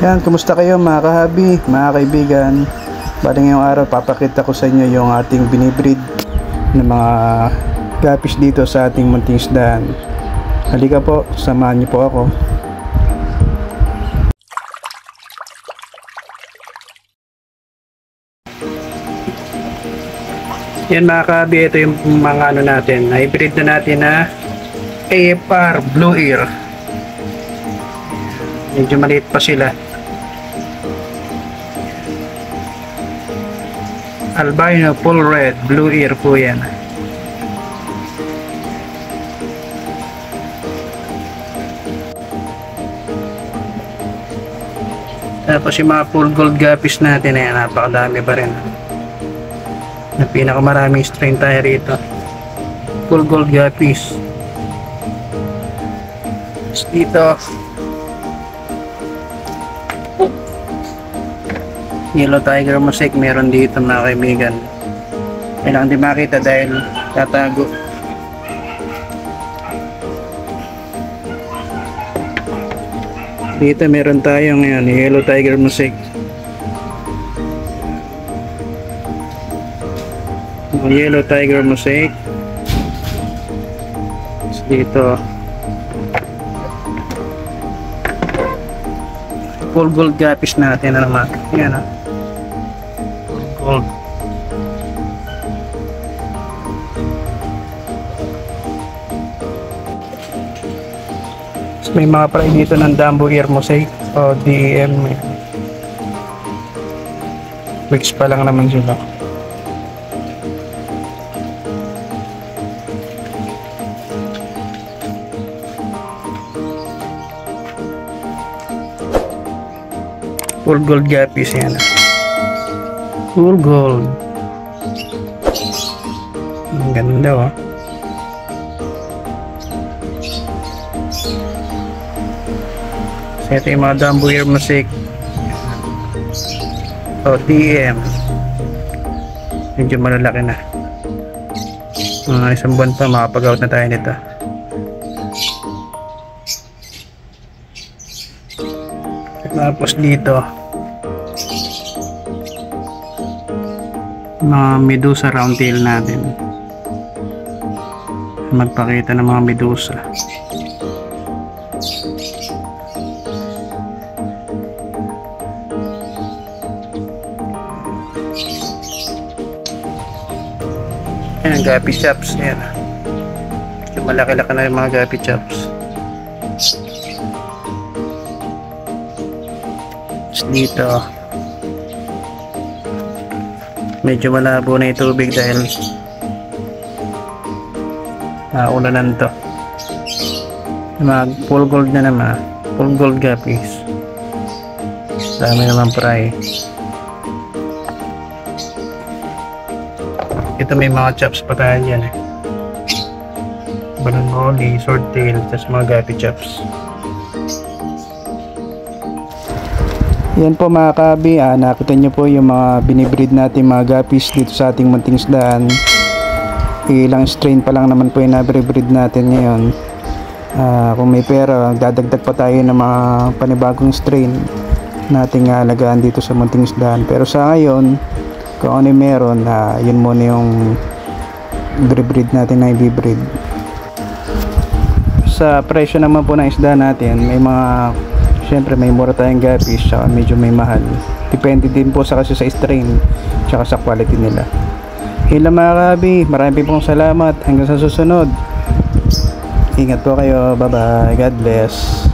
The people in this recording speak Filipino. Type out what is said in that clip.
Yan, kumusta kayo mga kahabi, mga kaibigan? Bali ngayong araw papakita ko sa inyo yung ating binibreed ng mga guppies dito sa ating munting isdaan. Halika po, samahan niyo po ako. Yan mga kahabi, ito yung mga ano natin, hybrid na natin na AFR Blue Ear. Medyo maliit pa sila. Albino full red blue ear po yan. Tapos yung mga full gold guppies natin ay napakadami pa rin. Na pinakamaraming strain tayo rito. Full gold guppies. Dito Yellow Tiger Mosaic meron dito mga kaibigan. Kailangan di makita dahil tatago. Dito meron tayo ngayon Yellow Tiger Mosaic. Yellow Tiger Mosaic. Dito full gold guppies natin na naman. Yan gold. May mga pray dito ng Dumbo Ear Mosaic o DM. Weeks pa lang naman sila. Full gold guppies yan. Full gold. Ang ganda oh. So ito yung mga Dumbo Ear Mosaic o DM. Medyo malalaki na. Mga isang buwan pa makapag-out na tayo nito. Tapos dito mga medusa roundtail natin. Magpakita ng mga medusa. Ayan, guppy chops. Ayan. Malaki-laki na yung mga guppy chops. Dito medyo malabo na yung tubig dahil naulanan to. Mag full gold na naman, full gold guppies. Dami naman fry. Ito may mga chops pa tayo dyan eh. Banangoli, swordtail, tas mga guppy chops. Yan po mga kabi, nakita nyo po yung mga binibreed natin mga guppies dito sa ating munting isdaan. Ilang strain pa lang naman po yung nabibreed natin ngayon. Kung may pera, dadagdag pa tayo ng mga panibagong strain nating alagaan dito sa munting isdaan. Pero sa ngayon, kung ano yung meron, yun muna yung breed natin na i-breed. Sa presyo naman po ng isda natin, may mga siyempre may mura tayong guppies, saka medyo may mahal. Depende din po sa kasi sa strain, saka sa quality nila. Hila mga kabi, marami pong salamat. Hanggang sa susunod. Ingat po kayo. Bye bye. God bless.